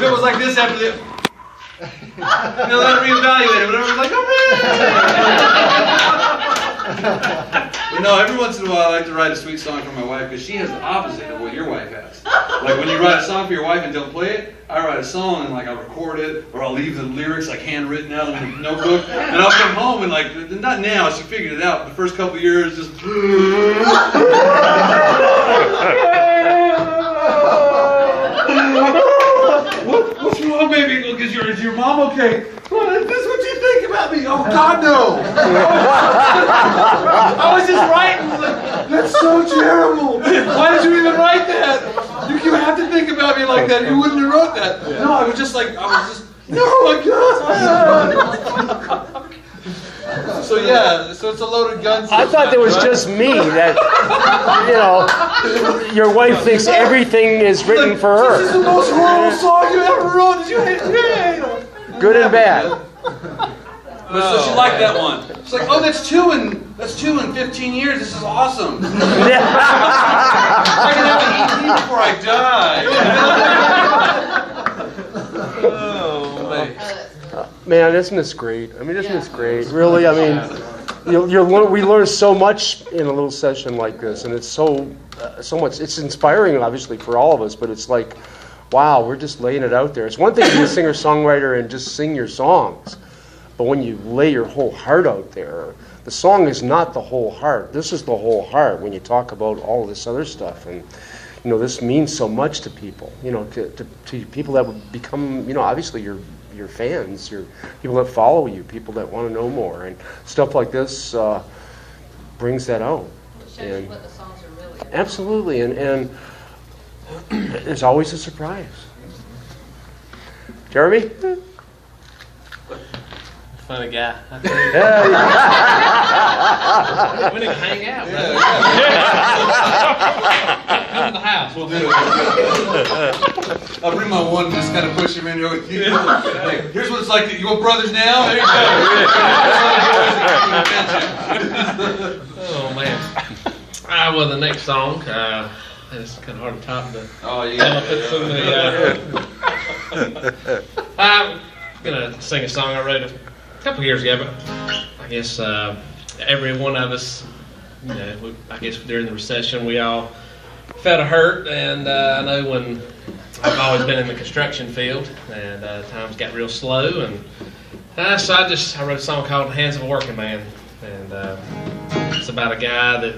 it was like this after the... Then reevaluate it, but everyone's like, oh man! But no, every once in a while I like to write a sweet song for my wife because she has the opposite of what your wife has. Like when you write a song for your wife and don't play it, I write a song and like I'll record it or I'll leave the lyrics like handwritten out in the notebook and I'll come home and like, not now, she figured it out, the first couple of years just... What's wrong, baby? Is your mom okay? Is this what you think about me? Oh, God, no. I was just writing. Like, that's so terrible. Why did you even write that? You have to think about me like that. You wouldn't have wrote that. Yeah. No, I was just, no, my God. So yeah, so it's a loaded gun. I thought there was just me that, your wife thinks everything is written for her. This is the most horrible song you ever wrote. Did you hate it? Good and bad. So she liked that one. She's like, oh, that's two in 15 years. This is awesome. I can have an EP before I die. Oh man. Man, isn't this great? I mean, isn't this great? Really, I mean, we learn so much in a little session like this, and it's so much. It's inspiring, obviously, for all of us. But it's like, wow, we're just laying it out there. It's one thing to be a singer-songwriter and just sing your songs, but when you lay your whole heart out there, the song is not the whole heart. This is the whole heart. When you talk about all of this other stuff, and this means so much to people. To people that would become, obviously your fans, your people that follow you, people that want to know more, and stuff like this brings that out. It shows you what the songs are really about. Absolutely, and there's always a surprise. Jeremy? Funny guy. Yeah. We need to hang out, man. Come to the house. We'll do it. I'll bring my one and just kind of push him in over here. Hey, here's what it's like. You want brothers now? There you go. Oh, man. Well, the next song, it's kind of hard to top the elephants in the... I'm going to sing a song I wrote a couple years ago, but I guess every one of us, I guess during the recession, we all felt a hurt, and I know when I've always been in the construction field, and times got real slow, and so I wrote a song called "Hands of a Working Man," and it's about a guy that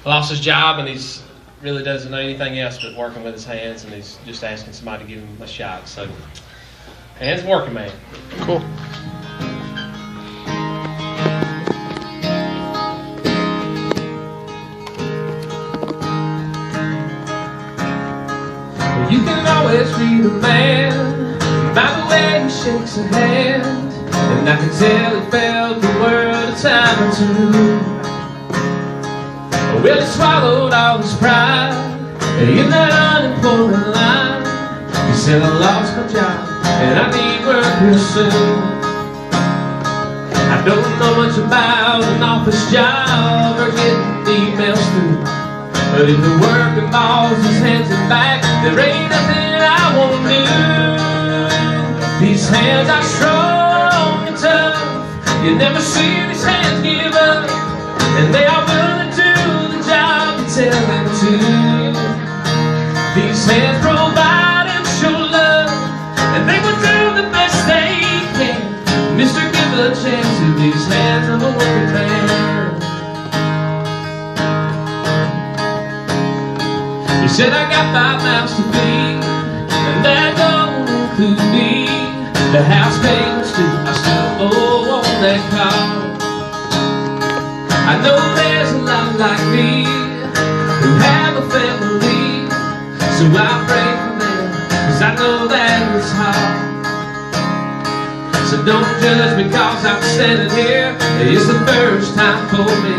lost his job, and he's really doesn't know anything else but working with his hands, and he's just asking somebody to give him a shot. So, "Hands of a Working Man." Cool. You can always read a man by the way he shakes a hand, and I can tell he felt the world a time or two. Well, he swallowed all his pride in that unemployment line. He said, I lost my job and I need work real soon. I don't know much about an office job or getting emails through, but if the working balls his hands and back, there ain't nothing I won't do. These hands are strong and tough. You never see these hands give up, and they are willing to do the job you tell them to. These hands provide and show love, and they will do the best they can. Mister, give a chance to these hands of a working man. He said, I got 5 mouths to feed, and that don't include me. The house payments too, I still owe on that car. I know there's a lot like me who have a family, so I pray for them, cause I know that it's hard. So don't judge me cause I'm standing here, it's the first time for me.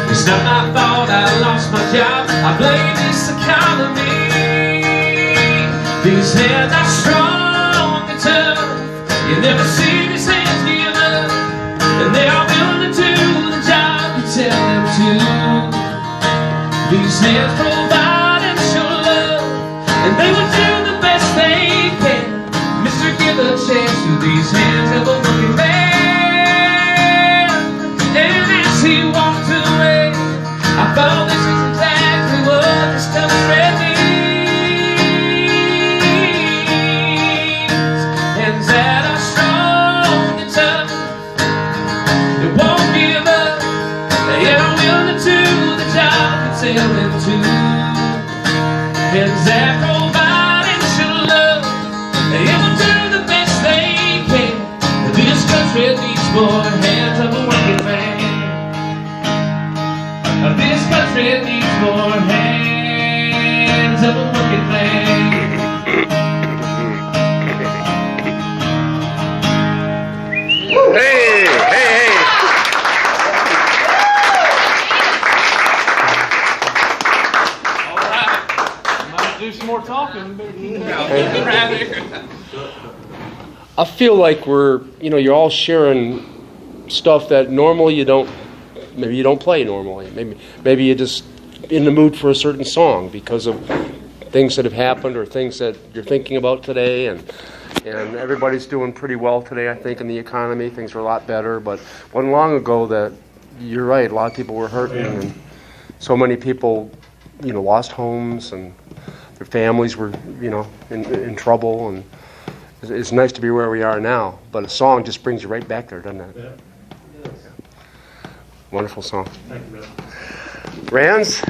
It's not my fault I lost my job, I blame this economy. These hands are strong and tough, you never see these hands give up, and they are willing to do the job you tell them to. These hands provide and show love, and they will do the best they can. these hands of a working man. And as he walked away, I thought this is exactly what this double thread means. Hands that are strong and tough, they won't give up, they are willing to do the job and tell them to. Hands that provide and show love, they will do the best they can. This country needs more hands of a working man. This country needs more hands of a working man. Hey, hey, hey. All right. Might do some more talking. I feel like you're all sharing stuff that normally you don't. Maybe you don't play normally. Maybe you're just in the mood for a certain song because of things that have happened or things that you're thinking about today. And everybody's doing pretty well today, I think, in the economy. Things are a lot better. But wasn't long ago that, you're right, a lot of people were hurting. And so many people, lost homes and their families were, in trouble. And it's nice to be where we are now. But a song just brings you right back there, doesn't it? Yeah. Wonderful song. Thank you, brother. Rands?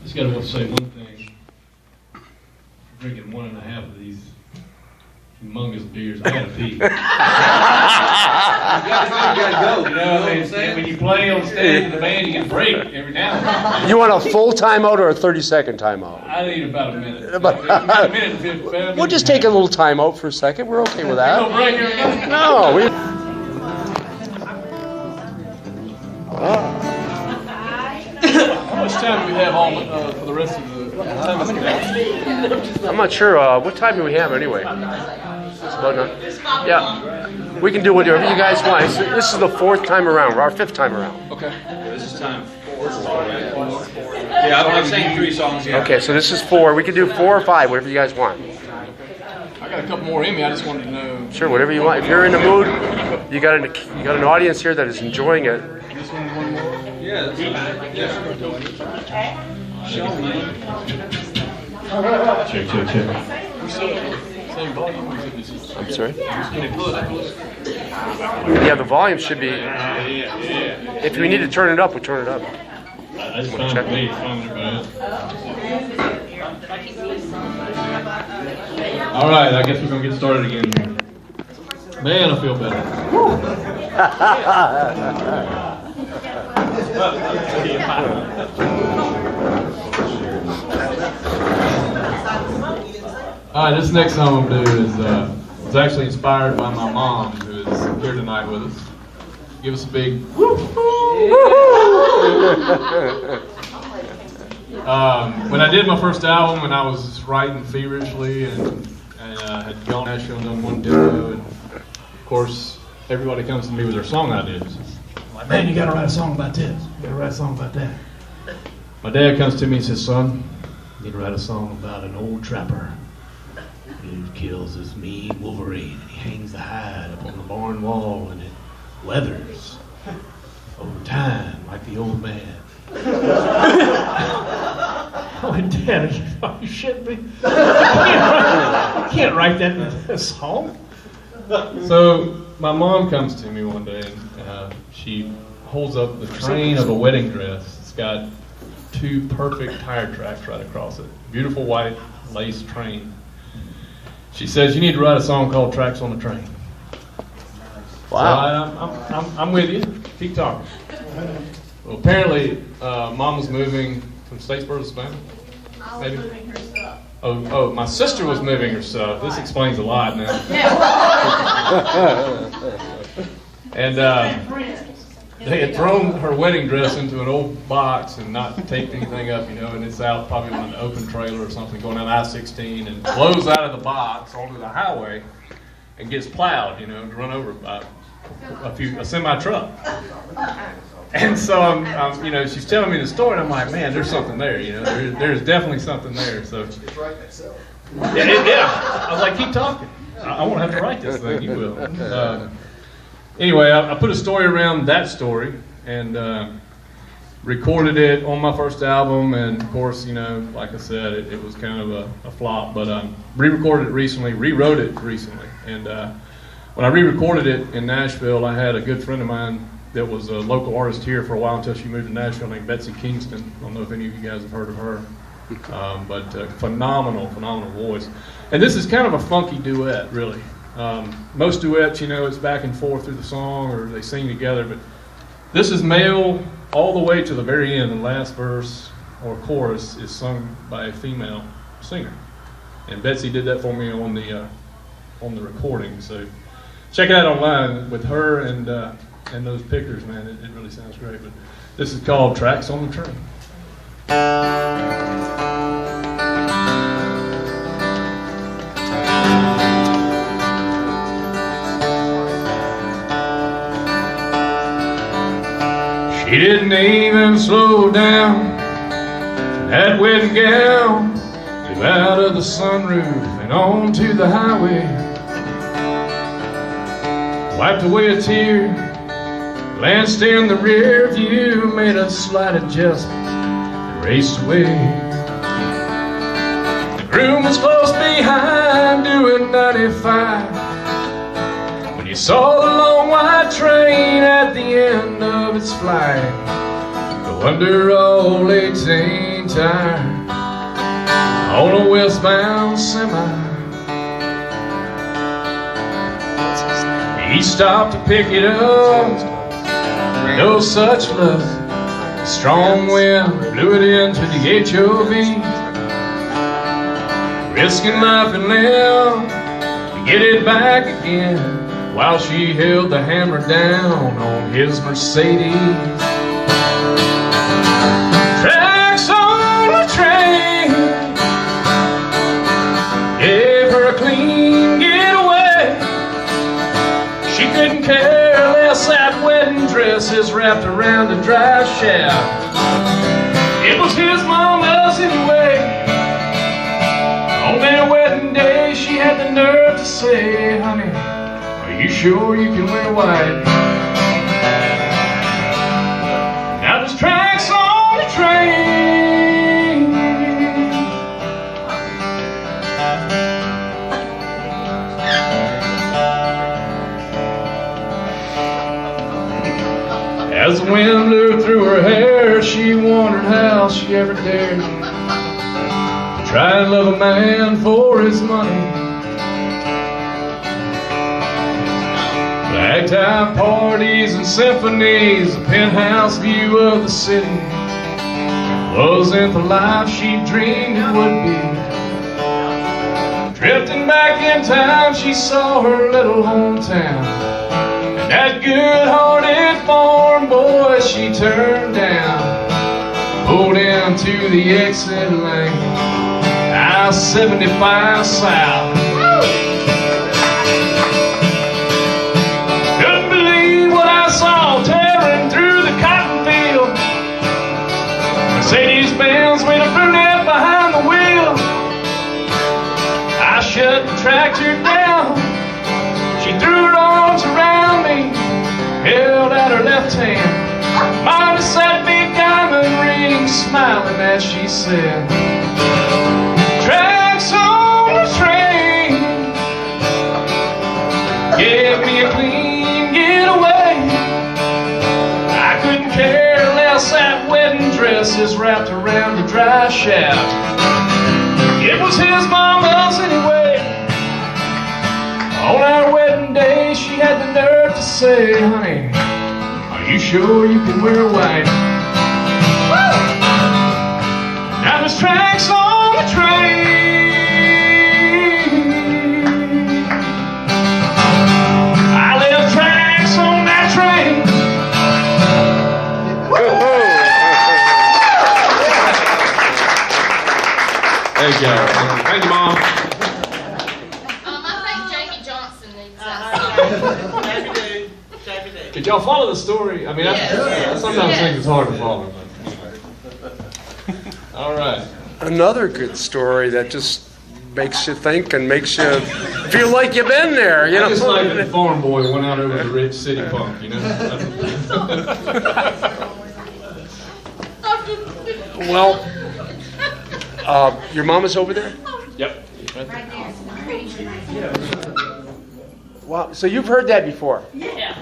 Just got to say one thing. Drinking 1.5 of these humongous beers, I got to pee. You gotta go. You know, when you play on stage in the band, you get a break every now and then. You want a full timeout or a 30-second timeout? I need about a minute. About a minute and 50. We'll just take a little timeout for a second. We're okay with that. No break here again. No, we. How much time do we have on for the rest of the time? I'm not sure. What time do we have anyway? It's about done. Yeah, we can do whatever you guys want. This is the 4th time around, our 5th time around. Okay. This is time 4. Yeah, I'm saying 3 songs. Yeah. Okay, so this is 4. We can do 4 or 5, whatever you guys want. I got a couple more in me. I just wanted to know. Sure, whatever you want. If you're in the mood, you got an audience here that is enjoying it. This one more. Yeah. That's Check. Same volume. I'm sorry? Can you pull it up a little? Yeah, the volume should be. If we need to turn it up, we turn it up. That's fine with me. It's fine with everybody else. All right, I guess we're going to get started again. Man, I feel better. All right, this next song I'm going to do is actually inspired by my mom, who is here tonight with us. Give us a big when I did my first album, and I was writing feverishly and had gone national and done one demo, and of course everybody comes to me with their song ideas. I'm like, man, you gotta write a song about this, you gotta write a song about that. My dad comes to me and says, son, you need to write a song about an old trapper who kills this mean Wolverine, and he hangs the hide up on the barn wall, and it weathers over time like the old man. I went, Dad, are you shitting me? I can't write that in a song. So my mom comes to me one day, and she holds up the train of a wedding dress. It's got 2 perfect tire tracks right across it. Beautiful white lace train. She says, you need to write a song called Tracks on the Train. Wow. So I'm with you. Keep talking. Well, apparently, Mom was moving from Statesboro to Spain. I was moving her stuff. Oh, my sister was moving her stuff. This explains a lot now. And they had thrown her wedding dress into an old box and not taped anything up, and it's out probably on an open trailer or something going down I-16 and blows out of the box onto the highway and gets plowed, to run over by a semi-truck. And so I'm, you know, she's telling me the story, and I'm like, man, there's something there. You know, there's definitely something there. So it's writing itself. Yeah. I was like, keep talking. I won't have to write this thing. You will. Anyway, I put a story around that story and recorded it on my first album. And of course, you know, like I said, it was kind of a flop. But re-recorded it recently, rewrote it recently, and when I re-recorded it in Nashville, I had a good friend of mine that was a local artist here for a while until she moved to Nashville, named Betsy Kingston. I don't know if any of you guys have heard of her, but phenomenal voice. And this is kind of a funky duet, really. Most duets, you know, it's back and forth through the song or they sing together, but this is male all the way to the very end. The last verse or chorus is sung by a female singer. And Betsy did that for me on the recording. So check it out online with her and those pickers, man. It really sounds great. But this is called Tracks on the Train. She didn't even slow down. That wedding gown flew out of the sunroof and onto the highway. Wiped away a tear, glanced in the rear view, made a slight adjustment and raced away. The groom was close behind doing 95 when he saw the long white train at the end of its flight go under old 18 tire on a westbound semi. He stopped to pick it up, no such luck. A strong wind blew it into the HOV, risking life and limb to get it back again, while she held the hammer down on his Mercedes. Tracks on the train gave her a clean getaway. She couldn't care less that wedding dress is wrapped around the drive shaft. It was his mama's anyway. On their wedding day, she had the nerve to say, honey, are you sure you can wear white? Now there's tracks on the train. As the wind blew through her hair, she wondered how she ever dared to try and love a man for his money. Ragtime parties and symphonies, a penthouse view of the city wasn't the life she dreamed it would be. Drifting back in time, she saw her little hometown, and that good-hearted farm boy she turned down, pulled into the exit lane, I-75 south. Mercedes-Benz with a brunette behind the wheel. I shut the tractor down. She threw her arms around me, held out her left hand, minus that big diamond ring, smiling as she said, tracks on the train gave me a clean getaway. I couldn't care less that wedding dress is wrapped around the drive shaft. It was his mama's anyway. On our wedding day, she had the nerve to say, honey, are you sure you can wear white? Now there's tracks on the train. I left tracks on that train. Thank you. Thank you, Mom. I think Jamie Johnson needs that song. Happy day. Could y'all follow the story? I mean, sometimes things it's hard to follow. All right. Another good story that just makes you think and makes you feel like you've been there. You know, I just like the farm boy that went out over the rich city punk. You know. Well, your mama's over there? Yep. Wow. So you've heard that before? Yeah.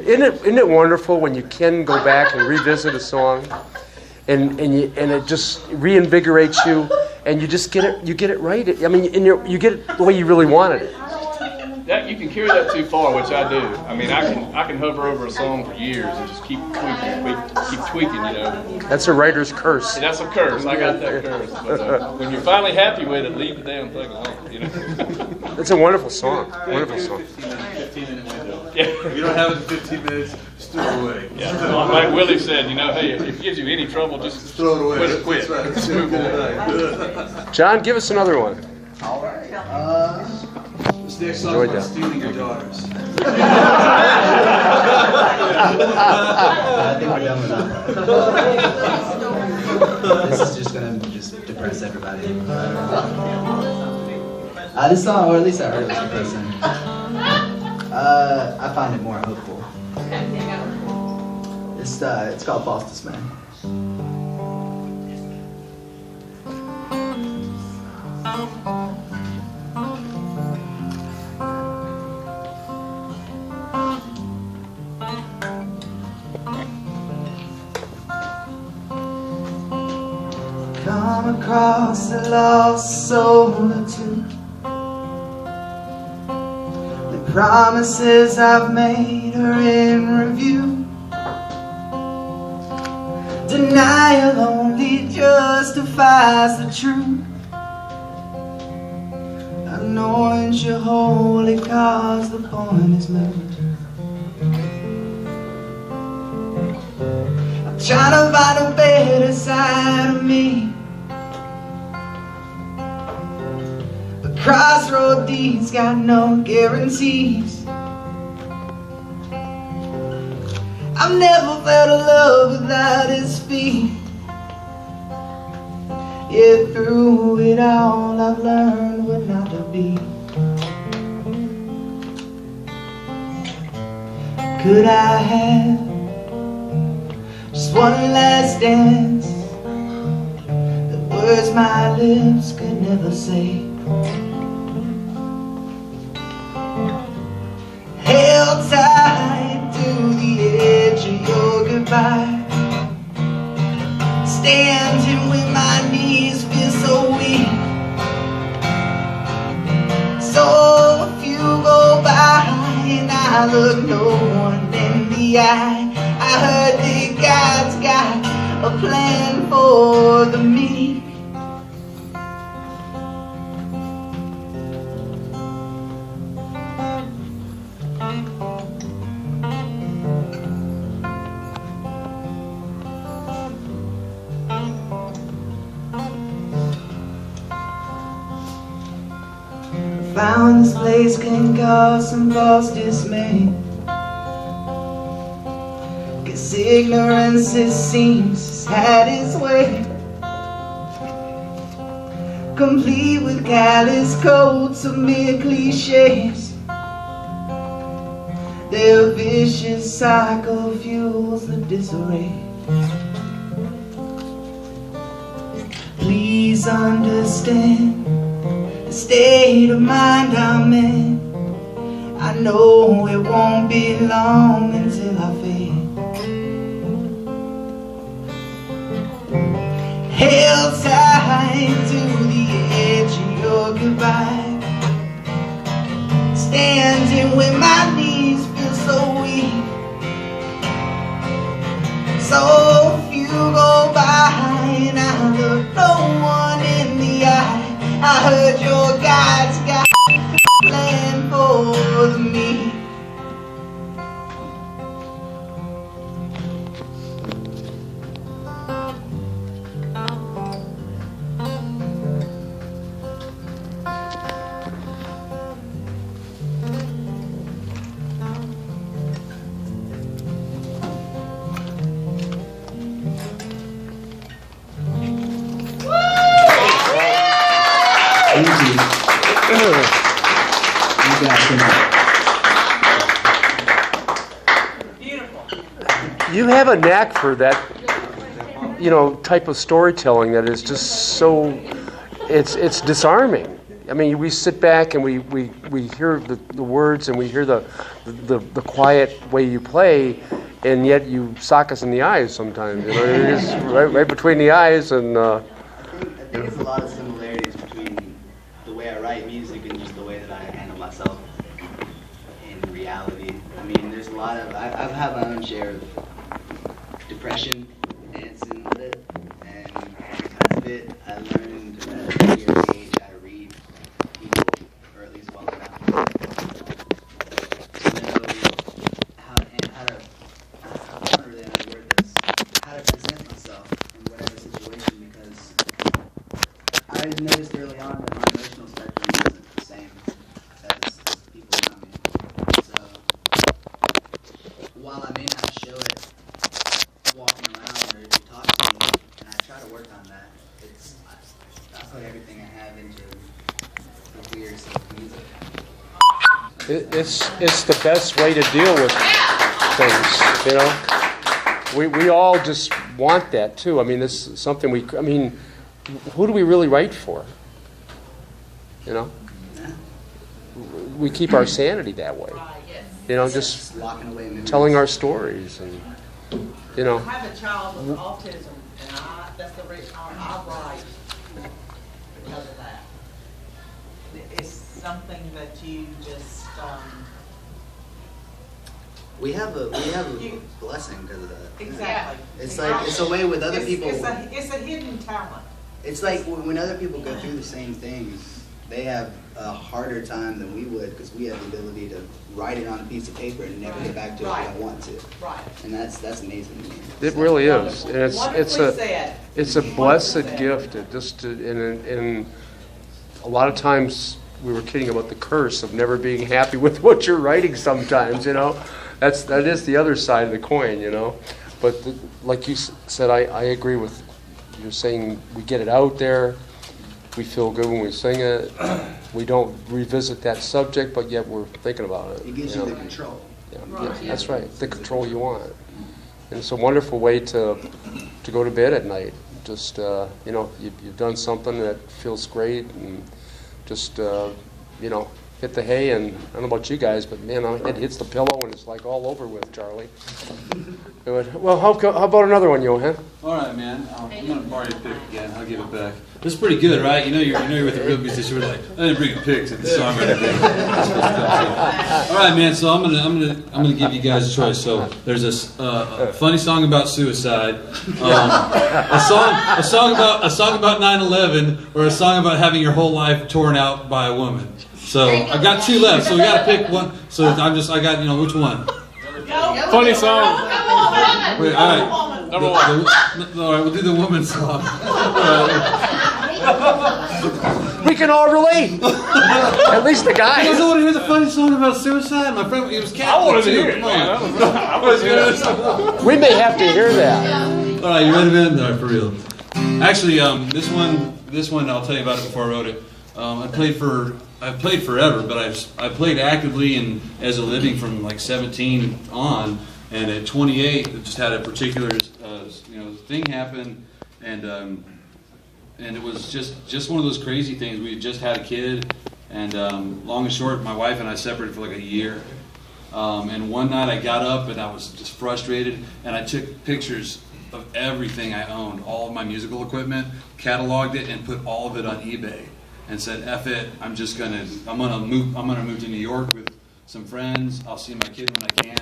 Isn't it wonderful when you can go back and revisit a song, and it just reinvigorates you, and you just get it right. I mean, you get it the way you really wanted it. That you can carry that too far, which I do. I mean, I can hover over a song for years and just keep tweaking, you know. That's a writer's curse. That's a curse. I got that curse. But when you're finally happy with it, leave the damn thing alone. You know. It's a wonderful song. Wonderful song. 15-minute window. Yeah. If you don't have it in 15 minutes, just throw it away. Yeah. Like Willie said, you know, hey, if it gives you any trouble, just Throw it away. quit. That's right. Just move on. John, give us another one. All right. This next song Enjoyed is about that. stealing your daughters. I think we're done with that. This is just gonna depress everybody. This song, or at least I heard it was depressing. I find it more hopeful. It's called False Dismay. Come across a lost soul or two. The promises I've made are in review. Denial only justifies the truth. Anoint your holy cause the point is made. I'm trying to find a better side of me. But crossroad deeds got no guarantees. I've never felt a love without its feet. Yet through it all I've learned what not to be. Could I have just one last dance? The words my lips could never say. Held tight to the edge of your goodbye. Standing with my knees feel so weak. So if you go by and I look no one in the eye, I heard that God's got a plan for the meek. Found this place can cause some false dismay. 'Cause ignorance, it seems, has had its way. Complete with callous coats of mere cliches. Their vicious cycle fuels the disarray. Please understand the state of mind I'm in. I know it won't be long until I fade. Held tight to the edge of your goodbye. Standing with my knees feel so weak. So if you go by and I look no one in the eye, I heard your God's got a plan for me. Thank you. You guys can Beautiful. You have a knack for that, type of storytelling that is just so, it's disarming. I mean, we sit back and we hear the words and we hear the quiet way you play, and yet you sock us in the eyes sometimes. It's right between the eyes, and I think there's a lot of similarities between the way I write music and just the way that I handle myself in reality. I mean, there's a lot of I've had my own share of depression, dancing with it, and because of it, I learned at a young age how to read people, or at least well enough to know how to I don't really know how to word this, how to present myself in whatever situation, because I noticed early on that my emotional spectrum wasn't the same as people around me. So while I may not show it walking around or if you talk to me, and I try to work on that, I put everything I have into the weird stuff music. it's the best way to deal with things. We all just want that too. I mean, this is something who do we really write for? We keep our sanity that way. Just Locking away memories. telling our stories and I have a child with autism, and that's the reason I write because of that. It's something that you just, We have a blessing because of that. exactly. It's like it's a way with other people. It's a hidden talent. It's like when other people go through the same things, they have a harder time than we would because we have the ability to write it on a piece of paper and never get back to it if we don't want to. Right. And that's amazing to me. it really is. And Wonderfully said. it's a blessed gift. And a lot of times we were kidding about the curse of never being happy with what you're writing sometimes, that is the other side of the coin, But like you said, I agree with you're saying. We get it out there. We feel good when we sing it. We don't revisit that subject, but yet we're thinking about it. It gives you the control. Yeah, that's right. The control you want. And it's a wonderful way to go to bed at night. Just you've done something that feels great, and just hit the hay. And I don't know about you guys, but man, it hits the pillow and it's like all over with, Charlie. Well, how about another one, Johann? All right, man. I'm gonna borrow your pick again. I'll give it back. This is pretty good, right? You're with a real musician. We're like, I didn't bring a pick to the songwriter thing. All right, man. So I'm gonna give you guys a choice. So there's this funny song about suicide, a song about 9/11, or a song about having your whole life torn out by a woman. So I've got two left. So we gotta pick one. So I got which one? Funny song. Wait, all right. Number one. All right, we'll do the woman song. We can all relate. At least the You guys guys. don't want to hear the funny song about suicide? My friend, he was Catholic. I wanted to too. hear it. Come on. I was good. We may have to hear that. All right, you ready, man? All right, for real. Actually, this one, I'll tell you about it before I wrote it. I've played forever, but I played actively and as a living from like 17 on, and at 28, I just had a particular thing happen, and it was just one of those crazy things. We had just had a kid, and long and short, my wife and I separated for like a year. And one night I got up and I was just frustrated, and I took pictures of everything I owned, all of my musical equipment, cataloged it, and put all of it on eBay. And said, "F it, I'm gonna move to New York with some friends. I'll see my kid when I can.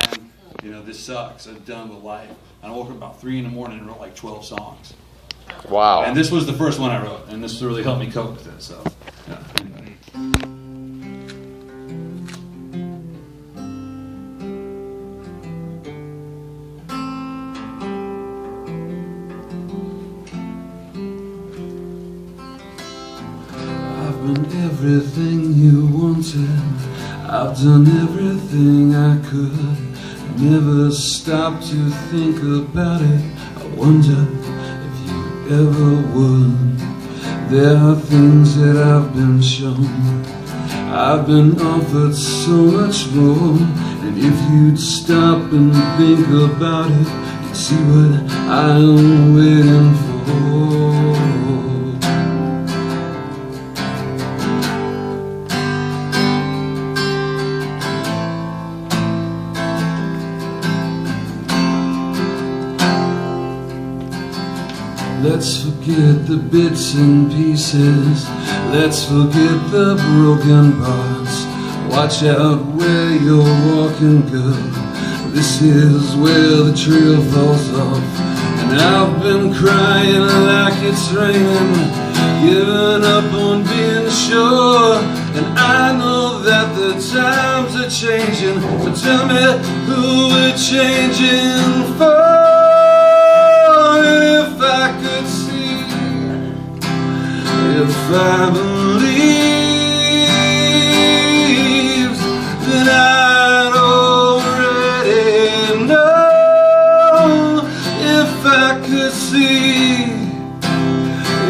This sucks. I'm done with life." And I woke up about 3 a.m. and wrote like 12 songs. Wow. And this was the first one I wrote, and this really helped me cope with it. So, yeah. Anyway. I've been everything you wanted. I've done everything I could. Never stopped to think about it. I wonder if you ever would. There are things that I've been shown, I've been offered so much more. And if you'd stop and think about it, you'd see what I'm waiting for. Let's forget the bits and pieces, let's forget the broken parts. Watch out where you're walking, girl, this is where the trail falls off. And I've been crying like it's raining, giving up on being sure. And I know that the times are changing, but tell me who we're changing for. And if I could see, if I believed, then I'd already know. If I could see,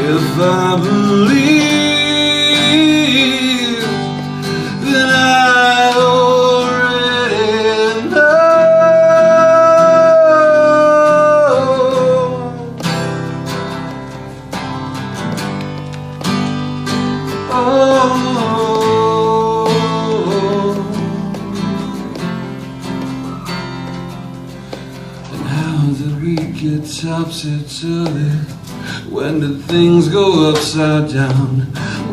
if I believed, then I'd already know. And how did we get topsy-turvy? When did things go upside down?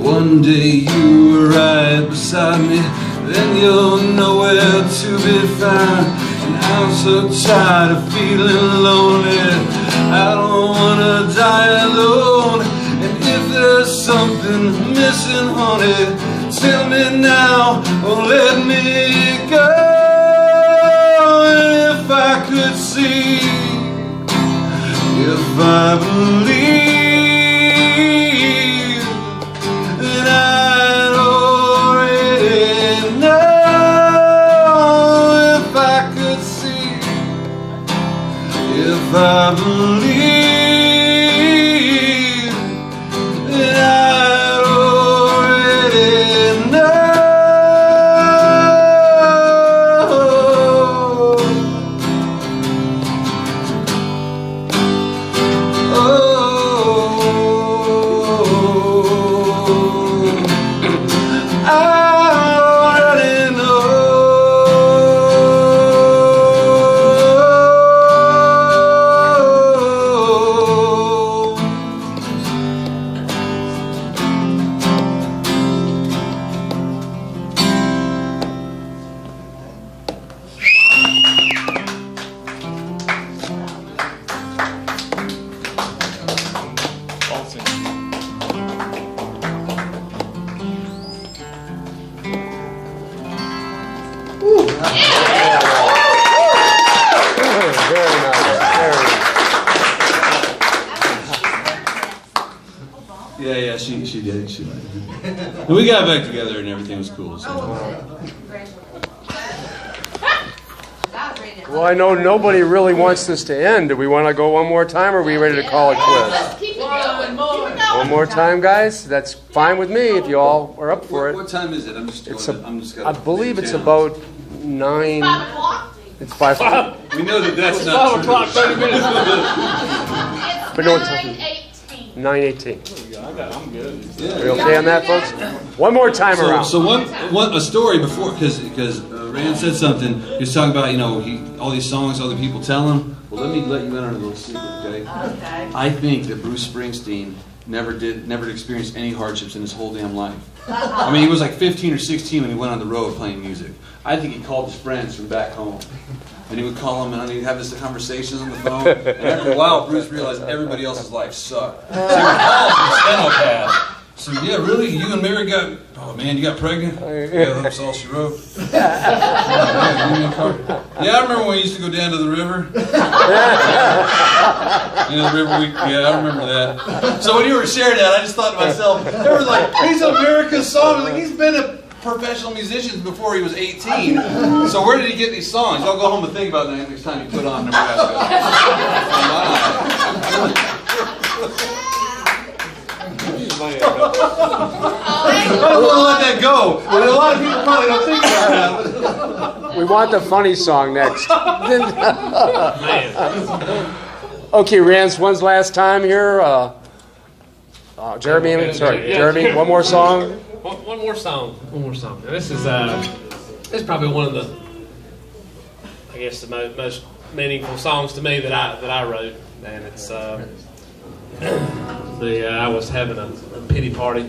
One day you were right beside me, then you're nowhere to be found. And I'm so tired of feeling lonely, I don't wanna die alone. And if there's something missing, honey, tell me now, or let me go. And if I could see, if I believe, then I'd already know. If I could see, if I believe, then I'd already know. Yeah, she did. She liked it. And we got back together and everything was cool. So. Well, I know nobody really wants this to end. Do we want to go one more time, or are we ready to call it quits? Keep it going more. One more time, guys? That's fine with me if you all are up for it. What time is it? I believe it's about 9. 5 o'clock? It's 5 o'clock. We know that that's not 5 o'clock, 30 minutes. But no, it's 9:18. I'm good. Are we okay on that, folks? One more time around. So a story before, because Rand said something. He was talking about, all these songs other people tell him. Well, let you in on a little secret, okay? Okay. I think that Bruce Springsteen never experienced any hardships in his whole damn life. I mean, he was like 15 or 16 when he went on the road playing music. I think he called his friends from back home. And he would call them and he'd have this conversations on the phone. And after a while, Bruce realized everybody else's life sucked. So he would call from the steno pad. So, yeah, really? You and Mary got, oh man, you got pregnant? Yeah, that's all she wrote. Yeah, I remember when we used to go down to the river. The river week, yeah, I remember that. So when you were sharing that, I just thought to myself, there was like, these American songs, like he's been a professional musician before he was 18. So where did he get these songs? Y'all go home and think about that next time you put on Nebraska. I don't want to let that go. But a lot of people probably don't think about that. We want the funny song next. Man. Okay, Rance, when's the last time here? Jeremy, Jeremy, one more song. One more song. And this is probably one of the, I guess, the most meaningful songs to me that I wrote, and it's I was having a pity party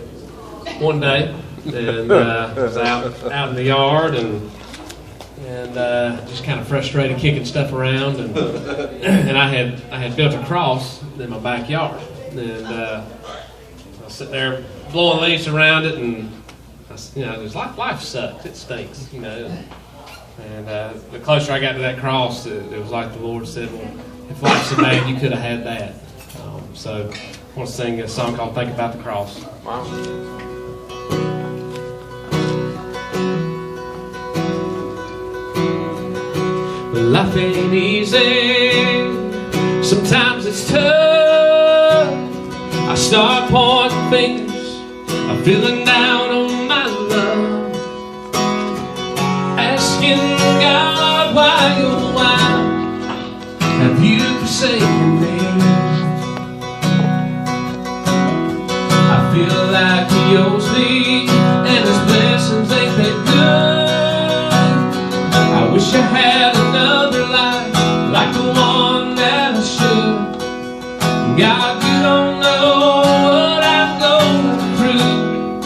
one day, and I was out in the yard and just kind of frustrated, kicking stuff around, and I had built a cross in my backyard, and I was sitting there blowing leaves around it, and there's life sucks, it stinks, And the closer I got to that cross, it was like the Lord said, well, if life's so bad, you could have had that. So I want to sing a song called Think About the Cross. Wow. Life ain't easy, sometimes it's tough. I start pointing fingers, I'm feeling down on my luck, asking God why, oh why have you forsaken me? I feel like He owes me, and His blessings ain't that good. I wish I had another life like the one that I should. God, you don't know what I'm going through,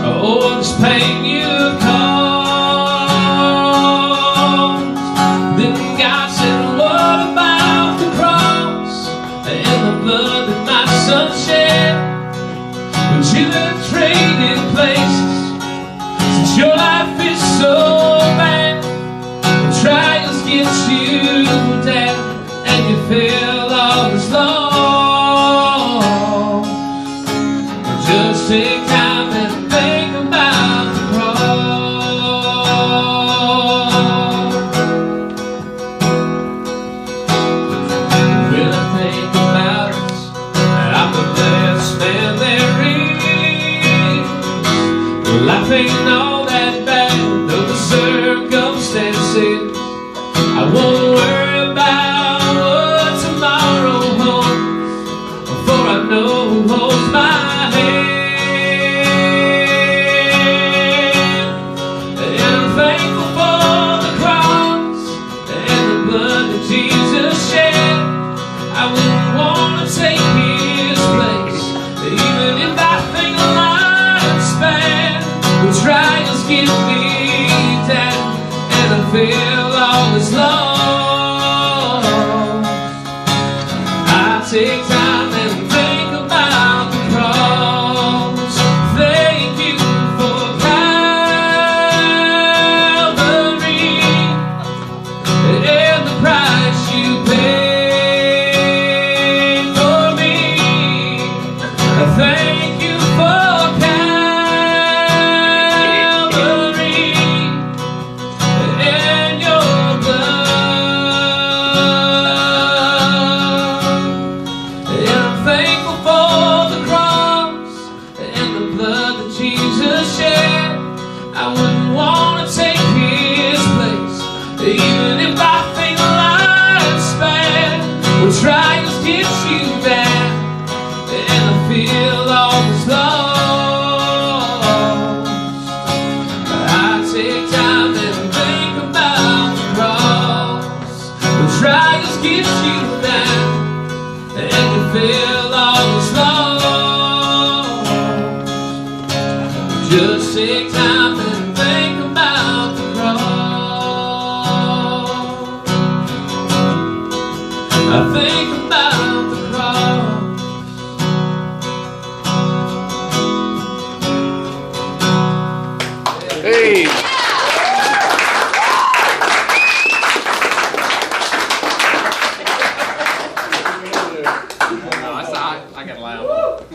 or this pain you've caused. Then God said, what about the cross and the blood that my son shed? Would you have traded places since your life is so bad? Trials get you down, and you feel all is lost. Just take time and think about the cross. When I think about it, I'm the best man there is. Life ain't all that bad, though the circumstances. I won't worry about what tomorrow holds, for I know who holds my hand. And I'm thankful for the cross and the blood that Jesus shed. I wouldn't want to take His place, even if I think life's bad. When trials get me down and I feel all is lost, I take time and think about the cross. Thank you for Calvary and the price you paid for me. Thank you for Calvary and your blood. And I'm thankful for the cross and the blood that Jesus shed. I wouldn't want to take His place, even if I think life's bad. When trials get you down and I feel all is lost, I take time and think about the cross. When trials get you down and you feel all is lost, just take time and think about the cross. I think about the cross. Hey. I got loud.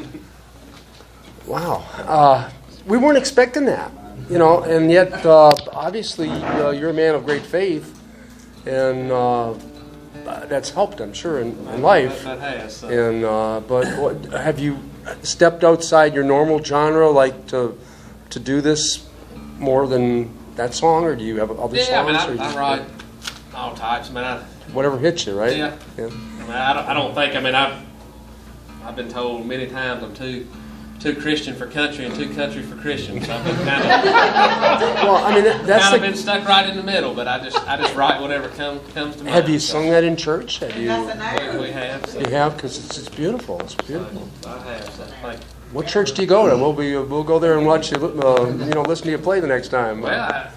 Wow. We weren't expecting that, and yet obviously you're a man of great faith, and that's helped, I'm sure, in life. That has. And but have you stepped outside your normal genre, like to do this more than that song, or do you have other songs? Yeah, I mean, or I write all types. I mean, whatever hits you, right? Yeah. I mean, I don't think. I mean, I've been told many times I'm too Christian for country and too country for Christian. So I've been kind of well, I mean, that's kind of been stuck right in the middle. But I just write whatever comes to mind. Have you sung that in church? Have you? We have. So. You have, because it's beautiful. It's beautiful. I have. So thank you. What church do you go to? We'll go there and watch you. Listen to you play the next time. Well,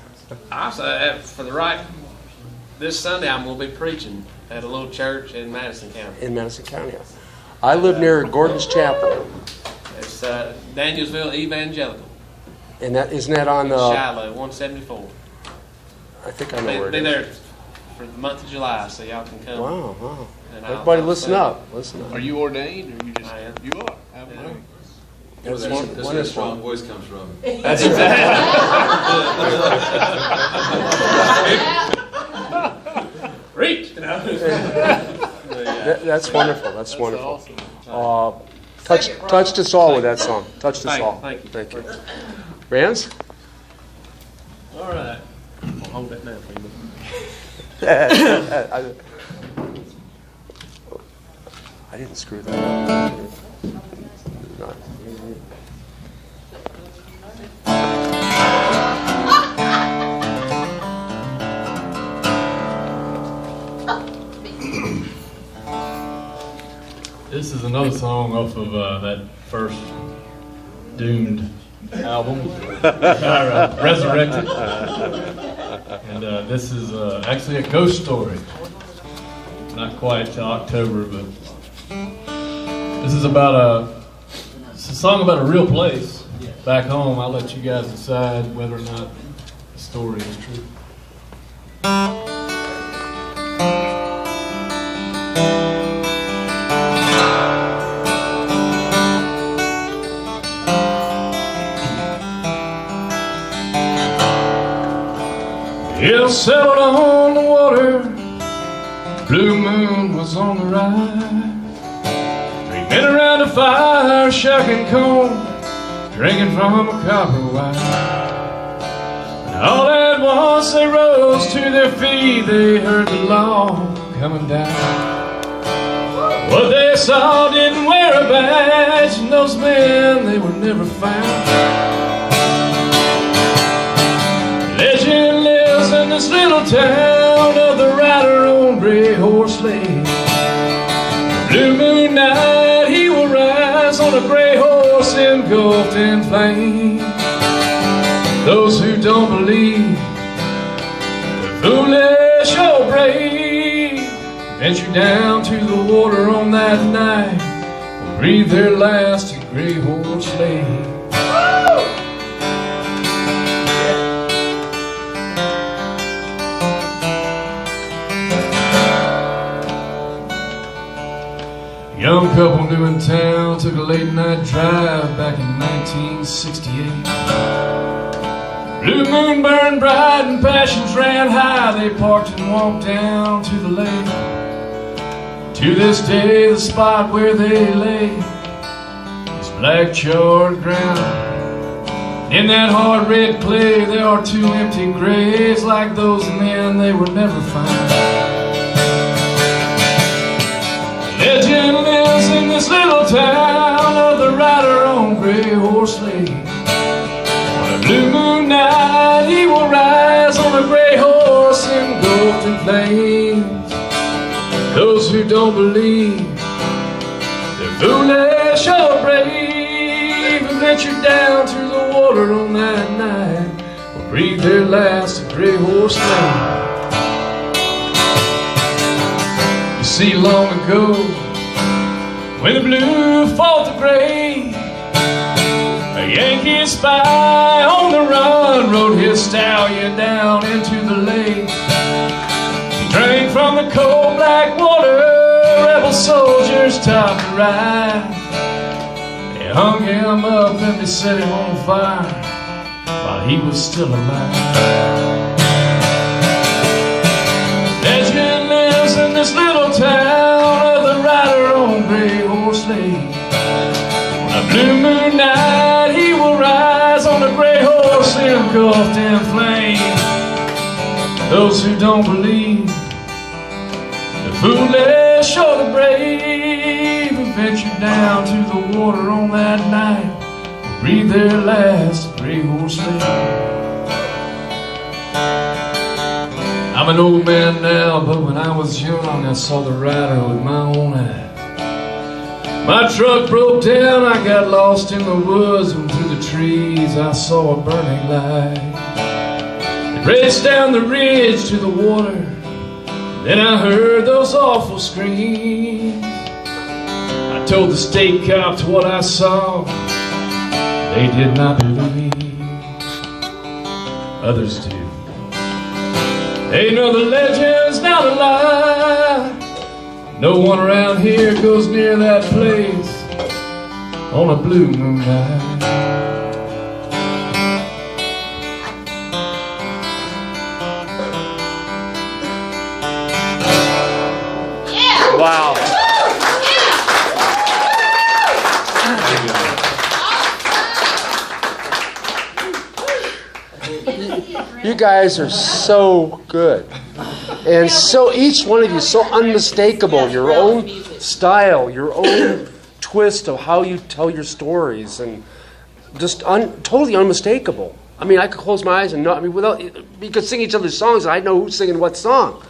this Sunday I'm going to be preaching at a little church in Madison County. In Madison County. I live near Gordon's Chapel. It's Danielsville Evangelical. And isn't that on Shiloh, 174. I think I know where it be is. there for the month of July, so y'all can come. Wow. And Everybody I'll listen sing. up. Listen up. Are you ordained, or you just? I am. You are. Absolutely. That's where the strong voice comes from. That's exactly. Reach. That's wonderful. That's wonderful. Awesome. Touched us all with that song. Touched us all. Thank you. Thank you. Rance? All right. I'll hold that now for you. I didn't screw that up. No. This is another song off of that first Doomed album, Resurrected. And this is actually a ghost story. Not quite till October, but this is it's a song about a real place back home. I'll let you guys decide whether or not the story is true. Hill settled on the water, blue moon was on the rise. 3 men around a fire, shucking corn, drinking from a copper wire. And all at once they rose to their feet, they heard the law coming down. What they saw didn't wear a badge, and those men, they were never found. Legend lives in this little town of the rider on gray horse lane. Blue moon night he will rise on a gray horse engulfed in flame. Those who don't believe, the foolish or brave, venture down to the water on that night, will breathe their last at gray horse lane. Young couple new in town took a late night drive back in 1968. Blue moon burned bright and passions ran high. They parked and walked down to the lake. To this day the spot where they lay is black charred ground. In that hard red clay there are 2 empty graves. Like those men, they were never found. Legend lives in this little town of the rider on gray horse lane. On a blue moon night he will rise on a gray horse engulfed in flames. Those who don't believe, they're foolish or brave, and venture down to the water on that night, will breathe their last at gray horse lane. See, long ago, when the blue fought the gray, a Yankee spy on the run rode his stallion down into the lake. He drank from the cold black water, rebel soldiers topped the ride. They hung him up and they set him on fire while he was still alive. Legend lives in this little town of the rider on gray horse lane. On a A blue moon night he will rise on a gray horse engulfed in flame. Those who don't believe, the foolish or the brave, who ventured down to the water on that night will breathe their last gray horse lane. I'm an old man now, but when I was young I saw the rider with my own eyes. My truck broke down, I got lost in the woods, and through the trees I saw a burning light. It raced down the ridge to the water, then I heard those awful screams. I told the state cops what I saw, they did not believe. Others did. They know the legend's not a lie. No one around here goes near that place on a blue moon night. Wow. You guys are so good. And so each one of you so unmistakable, your own style, your own twist of how you tell your stories, and just totally unmistakable. I mean, I could close my eyes and not, I mean, without, we could sing each other's songs and I'd know who's singing what song.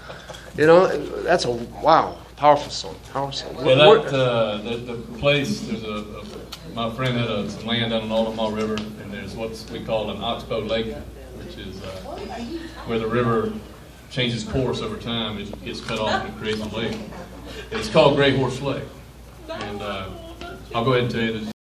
You know, that's a, wow, powerful song, powerful song. Well, the place, there's my friend had some land down on the Omaha River, and there's what we call an oxbow lake, which is where the river changes course over time. It gets cut off and it creates a lake. It's called Gray Horse Lake. And I'll go ahead and tell you that